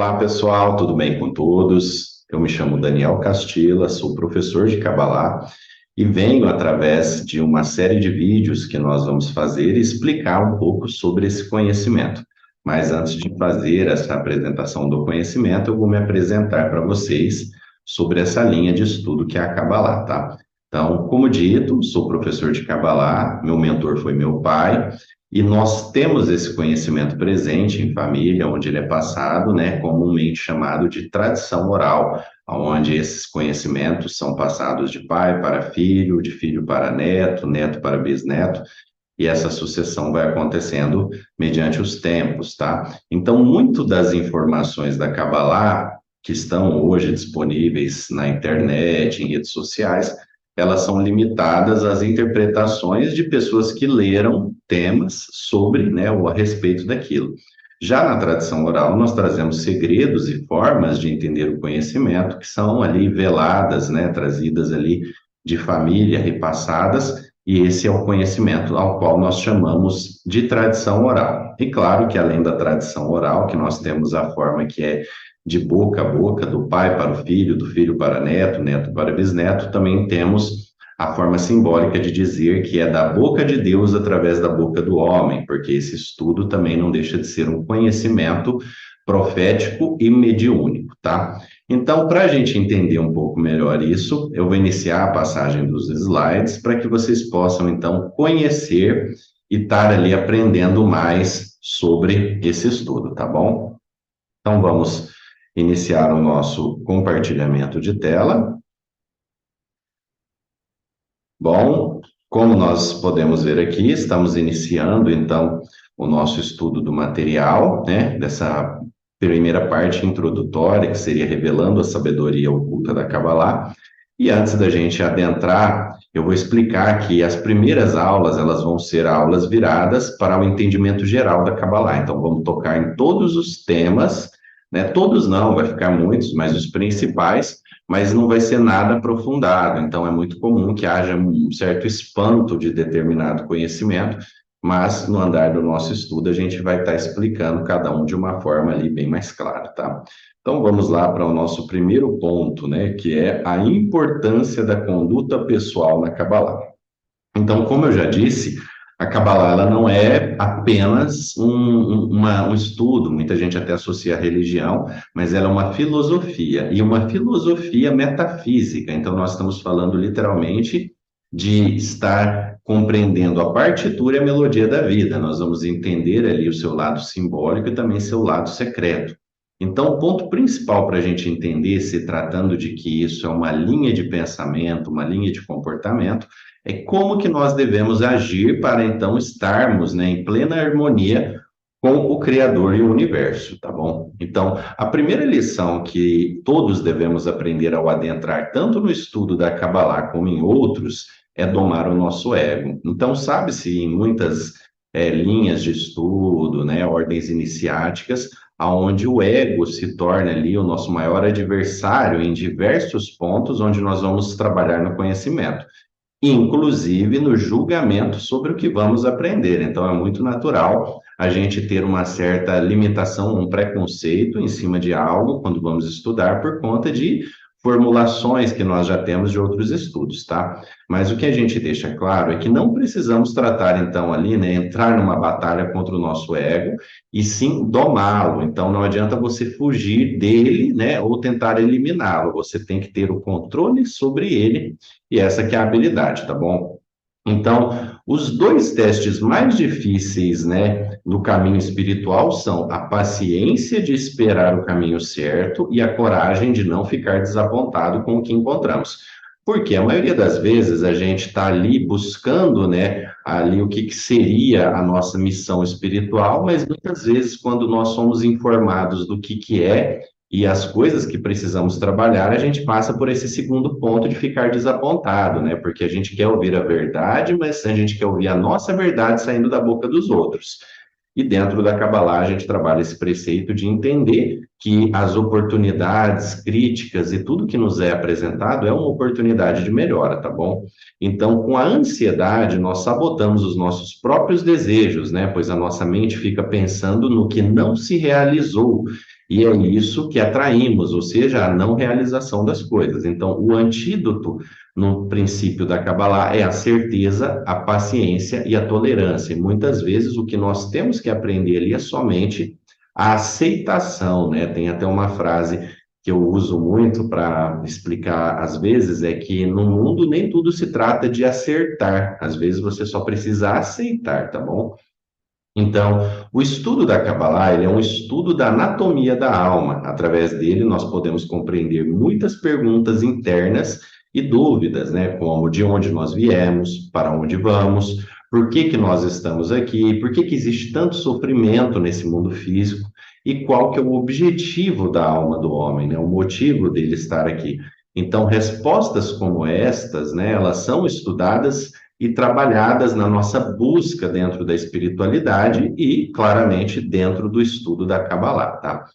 Olá, pessoal, tudo bem com todos? Eu me chamo Daniel Castilla, sou professor de Kabbalah e venho, através de uma série de vídeos que nós vamos fazer, explicar um pouco sobre esse conhecimento. Mas antes de fazer essa apresentação do conhecimento, eu vou me apresentar para vocês sobre essa linha de estudo que é a Kabbalah, tá? Então, como dito, sou professor de Kabbalah, meu mentor foi meu pai, e nós temos esse conhecimento presente em família, onde ele é passado, né, comumente chamado de tradição oral, onde esses conhecimentos são passados de pai para filho, de filho para neto, neto para bisneto, e essa sucessão vai acontecendo mediante os tempos, tá? Então, muito das informações da Kabbalah que estão hoje disponíveis na internet, em redes sociais, elas são limitadas às interpretações de pessoas que leram temas sobre, né, ou a respeito daquilo. Já na tradição oral, nós trazemos segredos e formas de entender o conhecimento que são ali veladas, né, trazidas ali de família, repassadas, e esse é o conhecimento ao qual nós chamamos de tradição oral. E claro que além da tradição oral, que nós temos a forma que é de boca a boca, do pai para o filho, do filho para neto, neto para bisneto, também temos a forma simbólica de dizer que é da boca de Deus através da boca do homem, porque esse estudo também não deixa de ser um conhecimento profético e mediúnico, tá? Então, para a gente entender um pouco melhor isso, eu vou iniciar a passagem dos slides para que vocês possam, então, conhecer e estar ali aprendendo mais sobre esse estudo, tá bom? Então, vamos iniciar o nosso compartilhamento de tela. Bom, como nós podemos ver aqui, estamos iniciando, então, o nosso estudo do material, né, dessa primeira parte introdutória, que seria revelando a sabedoria oculta da Kabbalah. E antes da gente adentrar, eu vou explicar que as primeiras aulas, elas vão ser aulas viradas para o entendimento geral da Kabbalah. Então, vamos tocar em todos os temas, né, todos não, vai ficar muitos, mas os principais, mas não vai ser nada aprofundado. Então, é muito comum que haja um certo espanto de determinado conhecimento, mas no andar do nosso estudo a gente vai estar explicando cada um de uma forma ali bem mais clara, tá? Então, vamos lá para o nosso primeiro ponto, né, que é a importância da conduta pessoal na Kabbalah. Então, como eu já disse, a Kabbalah ela não é apenas um estudo, muita gente até associa a religião, mas ela é uma filosofia, e uma filosofia metafísica. Então, nós estamos falando literalmente de estar compreendendo a partitura e a melodia da vida. Nós vamos entender ali o seu lado simbólico e também seu lado secreto. Então, o ponto principal para a gente entender, se tratando de que isso é uma linha de pensamento, uma linha de comportamento, é como que nós devemos agir para então estarmos, né, em plena harmonia com o Criador e o universo, tá bom? Então, a primeira lição que todos devemos aprender ao adentrar, tanto no estudo da Kabbalah como em outros, é domar o nosso ego. Então, sabe-se em muitas linhas de estudo, né, ordens iniciáticas, aonde o ego se torna ali o nosso maior adversário em diversos pontos onde nós vamos trabalhar no conhecimento, inclusive no julgamento sobre o que vamos aprender. Então, é muito natural a gente ter uma certa limitação, um preconceito em cima de algo quando vamos estudar, por conta de formulações que nós já temos de outros estudos, tá? Mas o que a gente deixa claro é que não precisamos tratar, então, ali, né, entrar numa batalha contra o nosso ego, e sim domá-lo. Então, não adianta você fugir dele, né, ou tentar eliminá-lo. Você tem que ter o controle sobre ele, e essa que é a habilidade, tá bom? Então, os dois testes mais difíceis, né, no caminho espiritual são a paciência de esperar o caminho certo e a coragem de não ficar desapontado com o que encontramos. Porque a maioria das vezes a gente está ali buscando, né, ali o que seria a nossa missão espiritual, mas muitas vezes quando nós somos informados do que é e as coisas que precisamos trabalhar, a gente passa por esse segundo ponto de ficar desapontado, né? Porque a gente quer ouvir a verdade, mas a gente quer ouvir a nossa verdade saindo da boca dos outros. E dentro da Kabbalah, a gente trabalha esse preceito de entender que as oportunidades, críticas e tudo que nos é apresentado é uma oportunidade de melhora, tá bom? Então, com a ansiedade, nós sabotamos os nossos próprios desejos, né? Pois a nossa mente fica pensando no que não se realizou. E é isso que atraímos, ou seja, a não realização das coisas. Então, o antídoto no princípio da Kabbalah é a certeza, a paciência e a tolerância. E muitas vezes o que nós temos que aprender ali é somente a aceitação, né? Tem até uma frase que eu uso muito para explicar às vezes, é que no mundo nem tudo se trata de acertar, às vezes você só precisa aceitar, tá bom? Então, o estudo da Kabbalah, ele é um estudo da anatomia da alma. Através dele, nós podemos compreender muitas perguntas internas e dúvidas, né? Como de onde nós viemos, para onde vamos, por que que nós estamos aqui, por que que existe tanto sofrimento nesse mundo físico e qual que é o objetivo da alma do homem, né? O motivo dele estar aqui. Então, respostas como estas, né? Elas são estudadas e trabalhadas na nossa busca dentro da espiritualidade e, claramente, dentro do estudo da Kabbalah, tá?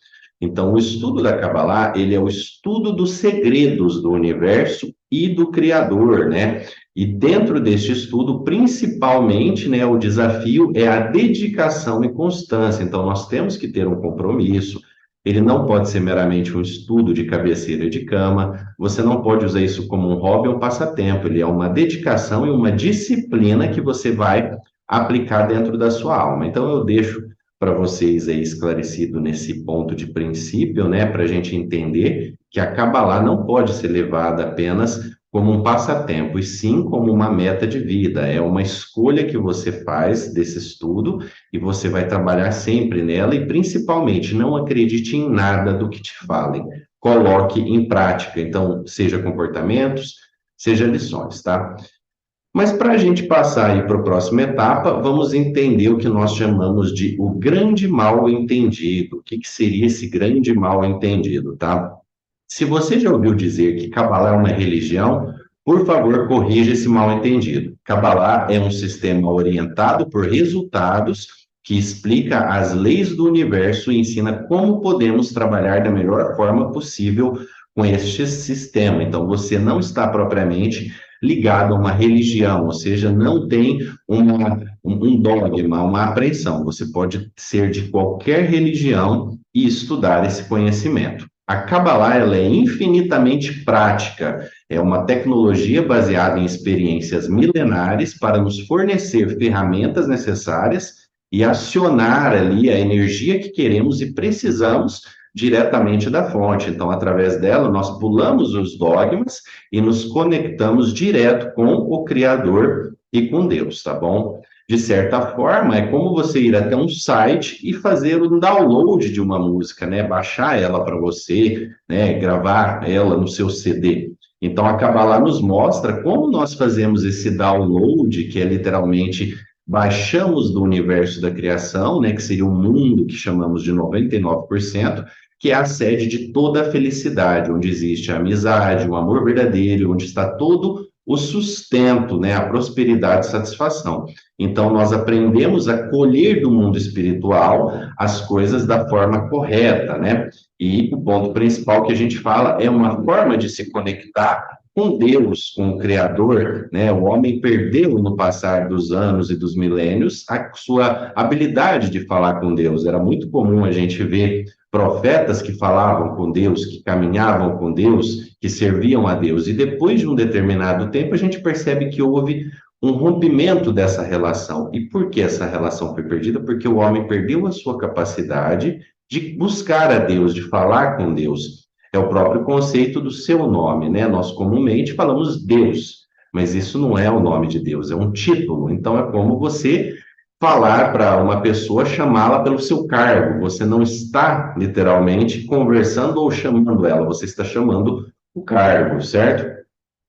Então, o estudo da Kabbalah, ele é o estudo dos segredos do universo e do Criador, né? E dentro deste estudo, principalmente, né, o desafio é a dedicação e constância. Então, nós temos que ter um compromisso. Ele não pode ser meramente um estudo de cabeceira de cama. Você não pode usar isso como um hobby ou um passatempo. Ele é uma dedicação e uma disciplina que você vai aplicar dentro da sua alma. Então, eu deixo para vocês aí esclarecido nesse ponto de princípio, né, para a gente entender que a Kabbalah não pode ser levada apenas como um passatempo, e sim como uma meta de vida. É uma escolha que você faz desse estudo e você vai trabalhar sempre nela e, principalmente, não acredite em nada do que te falem. Coloque em prática, então, seja comportamentos, seja lições, tá? Mas para a gente passar aí para a próxima etapa, vamos entender o que nós chamamos de o grande mal entendido. O que que seria esse grande mal entendido, tá? Se você já ouviu dizer que Kabbalah é uma religião, por favor, corrija esse mal entendido. Kabbalah é um sistema orientado por resultados que explica as leis do universo e ensina como podemos trabalhar da melhor forma possível com este sistema. Então, você não está propriamente ligado a uma religião, ou seja, não tem um dogma, uma apreensão. Você pode ser de qualquer religião e estudar esse conhecimento. A Kabbalah ela é infinitamente prática, é uma tecnologia baseada em experiências milenares para nos fornecer ferramentas necessárias e acionar ali a energia que queremos e precisamos diretamente da fonte. Então, através dela, nós pulamos os dogmas e nos conectamos direto com o Criador e com Deus, tá bom? De certa forma, é como você ir até um site e fazer um download de uma música, né? Baixar ela para você, né? Gravar ela no seu CD. Então, a Kabbalah nos mostra como nós fazemos esse download, que é literalmente baixamos do universo da criação, né? Que seria um mundo que chamamos de 99%, que é a sede de toda a felicidade, onde existe a amizade, o amor verdadeiro, onde está todo o sustento, né, a prosperidade e satisfação. Então, nós aprendemos a colher do mundo espiritual as coisas da forma correta, né? E o ponto principal que a gente fala é uma forma de se conectar com Deus, com o Criador, né? O homem perdeu no passar dos anos e dos milênios a sua habilidade de falar com Deus. Era muito comum a gente ver profetas que falavam com Deus, que caminhavam com Deus, que serviam a Deus. E depois de um determinado tempo, a gente percebe que houve um rompimento dessa relação. E por que essa relação foi perdida? Porque o homem perdeu a sua capacidade de buscar a Deus, de falar com Deus. É o próprio conceito do seu nome, né? Nós comumente falamos Deus, mas isso não é o nome de Deus, é um título. Então é como você falar para uma pessoa, chamá-la pelo seu cargo. Você não está literalmente conversando ou chamando ela, você está chamando o cargo, certo?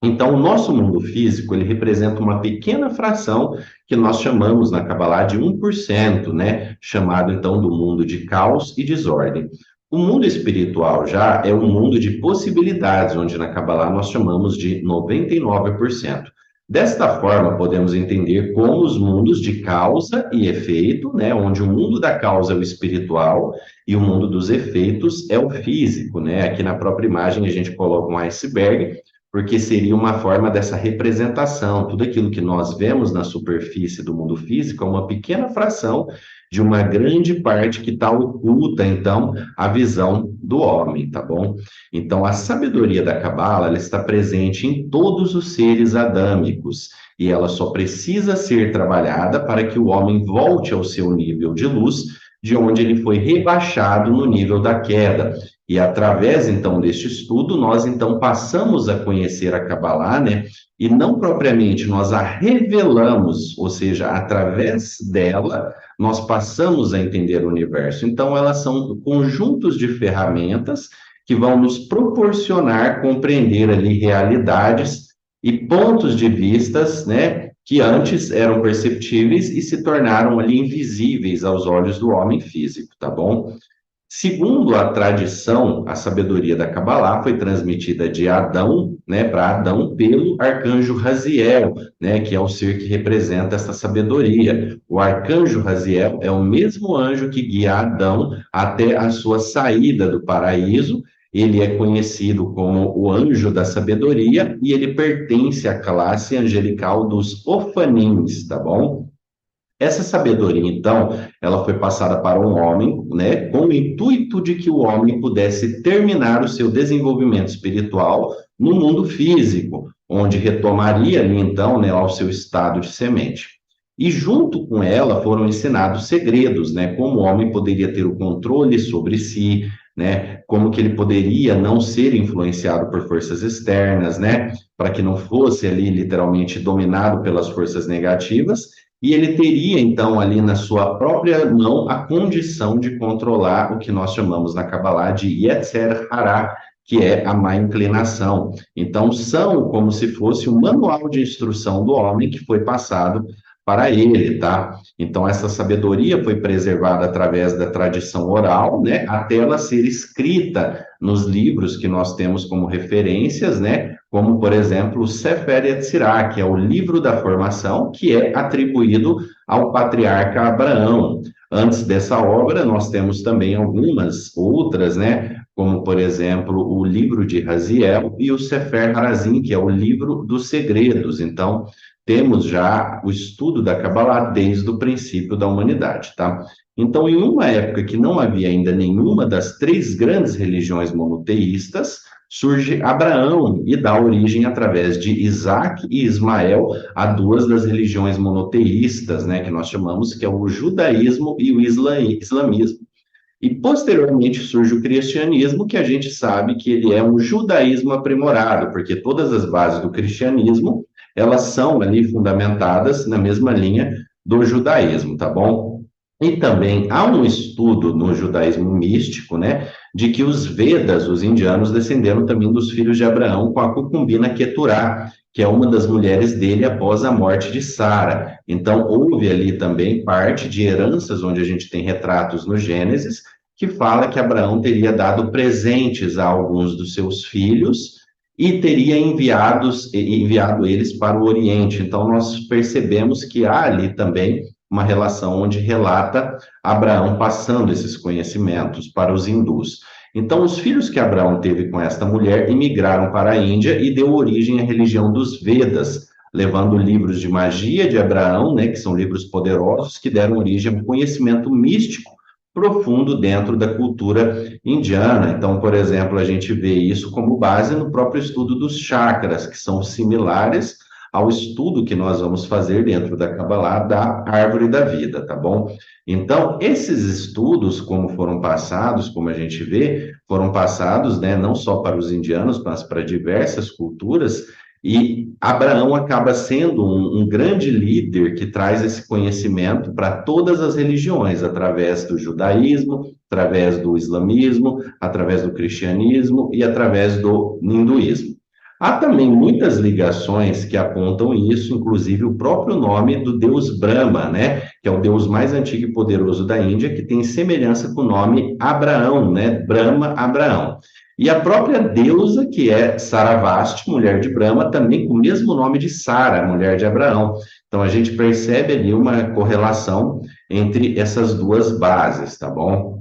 Então, o nosso mundo físico, ele representa uma pequena fração que nós chamamos na Kabbalah de 1%, né? Chamado, então, do mundo de caos e desordem. O mundo espiritual já é um mundo de possibilidades, onde na Kabbalah nós chamamos de 99%. Desta forma, podemos entender como os mundos de causa e efeito, né, onde o mundo da causa é o espiritual e o mundo dos efeitos é o físico, né? Aqui na própria imagem a gente coloca um iceberg, porque seria uma forma dessa representação. Tudo aquilo que nós vemos na superfície do mundo físico é uma pequena fração de uma grande parte que está oculta, então, a visão do homem, tá bom? Então, a sabedoria da Cabala, ela está presente em todos os seres adâmicos, e ela só precisa ser trabalhada para que o homem volte ao seu nível de luz, de onde ele foi rebaixado no nível da queda. E através, então, deste estudo, nós, então, passamos a conhecer a Kabbalah, né? E não propriamente nós a revelamos, ou seja, através dela, nós passamos a entender o universo. Então, elas são conjuntos de ferramentas que vão nos proporcionar compreender ali realidades e pontos de vistas, né, que antes eram perceptíveis e se tornaram ali invisíveis aos olhos do homem físico, tá bom? Segundo a tradição, a sabedoria da Kabbalah foi transmitida de Adão, né, para Adão pelo arcanjo Raziel, né, que é o ser que representa essa sabedoria. O arcanjo Raziel é o mesmo anjo que guia Adão até a sua saída do paraíso. Ele é conhecido como o anjo da sabedoria e ele pertence à classe angelical dos Ofanins, tá bom? Essa sabedoria, então, ela foi passada para um homem, né, com o intuito de que o homem pudesse terminar o seu desenvolvimento espiritual no mundo físico, onde retomaria ali, então, né, ao seu estado de semente. E junto com ela foram ensinados segredos, né, como o homem poderia ter o controle sobre si, né, como que ele poderia não ser influenciado por forças externas, né, para que não fosse ali literalmente dominado pelas forças negativas, e ele teria, então, ali na sua própria mão, a condição de controlar o que nós chamamos na Kabbalah de Yetzer Hará, que é a má inclinação. Então, são como se fosse um manual de instrução do homem que foi passado para ele, tá? Então, essa sabedoria foi preservada através da tradição oral, né, até ela ser escrita nos livros que nós temos como referências, né, como, por exemplo, o Sefer Yetzirah, que é o livro da formação, que é atribuído ao patriarca Abraão. Antes dessa obra, nós temos também algumas outras, né, como, por exemplo, o livro de Raziel e o Sefer Harazim, que é o livro dos segredos. Então, temos já o estudo da Kabbalah desde o princípio da humanidade, tá? Então, em uma época que não havia ainda nenhuma das três grandes religiões monoteístas, surge Abraão e dá origem, através de Isaac e Ismael, a duas das religiões monoteístas, né, que nós chamamos, que é o judaísmo e o islamismo. E posteriormente surge o cristianismo, que a gente sabe que ele é um judaísmo aprimorado, porque todas as bases do cristianismo, elas são ali fundamentadas na mesma linha do judaísmo, tá bom? E também há um estudo no judaísmo místico, né, de que os Vedas, os indianos, descenderam também dos filhos de Abraão com a concubina Keturá, que é uma das mulheres dele após a morte de Sara. Então, houve ali também parte de heranças, onde a gente tem retratos no Gênesis, que fala que Abraão teria dado presentes a alguns dos seus filhos e teria enviado eles para o Oriente. Então, nós percebemos que há ali também uma relação onde relata Abraão passando esses conhecimentos para os hindus. Então, os filhos que Abraão teve com esta mulher imigraram para a Índia e deu origem à religião dos Vedas, levando livros de magia de Abraão, né, que são livros poderosos que deram origem a um conhecimento místico profundo dentro da cultura indiana. Então, por exemplo, a gente vê isso como base no próprio estudo dos chakras, que são similares ao estudo que nós vamos fazer dentro da Kabbalah da árvore da vida, tá bom? Então, esses estudos, como foram passados, como a gente vê, foram passados, né, não só para os indianos, mas para diversas culturas, e Abraão acaba sendo um grande líder que traz esse conhecimento para todas as religiões, através do judaísmo, através do islamismo, através do cristianismo e através do hinduísmo. Há também muitas ligações que apontam isso, inclusive o próprio nome do deus Brahma, né, que é o deus mais antigo e poderoso da Índia, que tem semelhança com o nome Abraão, né, Brahma, Abraão. E a própria deusa, que é Saravasti, mulher de Brahma, também com o mesmo nome de Sara, mulher de Abraão. Então a gente percebe ali uma correlação entre essas duas bases, tá bom?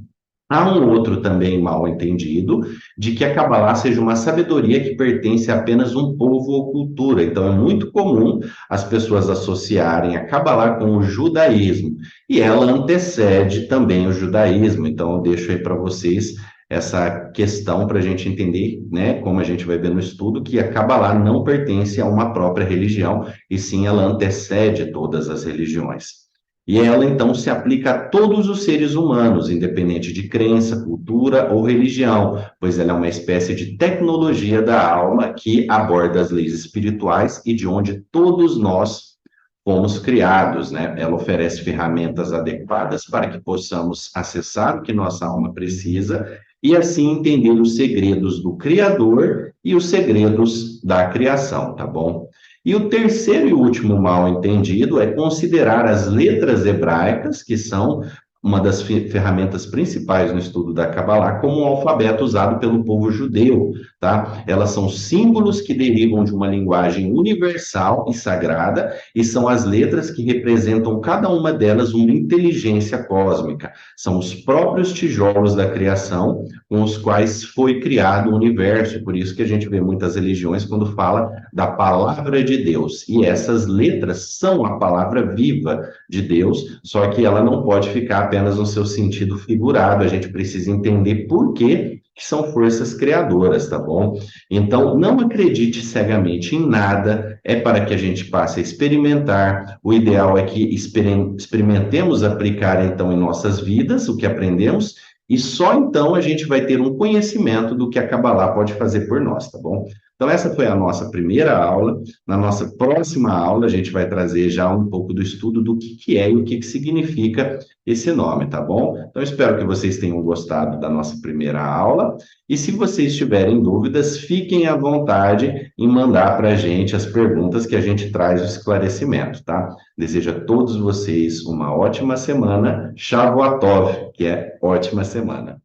Há um outro também mal entendido de que a Kabbalah seja uma sabedoria que pertence a apenas um povo ou cultura. Então é muito comum as pessoas associarem a Kabbalah com o judaísmo, e ela antecede também o judaísmo. Então eu deixo aí para vocês essa questão para a gente entender, né, como a gente vai ver no estudo, que a Kabbalah não pertence a uma própria religião, e sim ela antecede todas as religiões. E ela, então, se aplica a todos os seres humanos, independente de crença, cultura ou religião, pois ela é uma espécie de tecnologia da alma que aborda as leis espirituais e de onde todos nós fomos criados, né? Ela oferece ferramentas adequadas para que possamos acessar o que nossa alma precisa e assim entender os segredos do Criador e os segredos da criação, tá bom? E o terceiro e último mal entendido é considerar as letras hebraicas, que são uma das ferramentas principais no estudo da Kabbalah, como um alfabeto usado pelo povo judeu, tá? Elas são símbolos que derivam de uma linguagem universal e sagrada, e são as letras que representam cada uma delas uma inteligência cósmica. São os próprios tijolos da criação com os quais foi criado o universo. Por isso que a gente vê muitas religiões quando fala da palavra de Deus. E essas letras são a palavra viva de Deus, só que ela não pode ficar apenas no seu sentido figurado. A gente precisa entender por que são forças criadoras, tá bom? Então, não acredite cegamente em nada, é para que a gente passe a experimentar. O ideal é que experimentemos aplicar, então, em nossas vidas o que aprendemos, e só então a gente vai ter um conhecimento do que a Kabbalah pode fazer por nós, tá bom? Então, essa foi a nossa primeira aula. Na nossa próxima aula, a gente vai trazer já um pouco do estudo do que é e o que significa esse nome, tá bom? Então, espero que vocês tenham gostado da nossa primeira aula. E se vocês tiverem dúvidas, fiquem à vontade em mandar para a gente as perguntas que a gente traz o esclarecimento, tá? Desejo a todos vocês uma ótima semana. Shavuot Tov, que é ótima semana.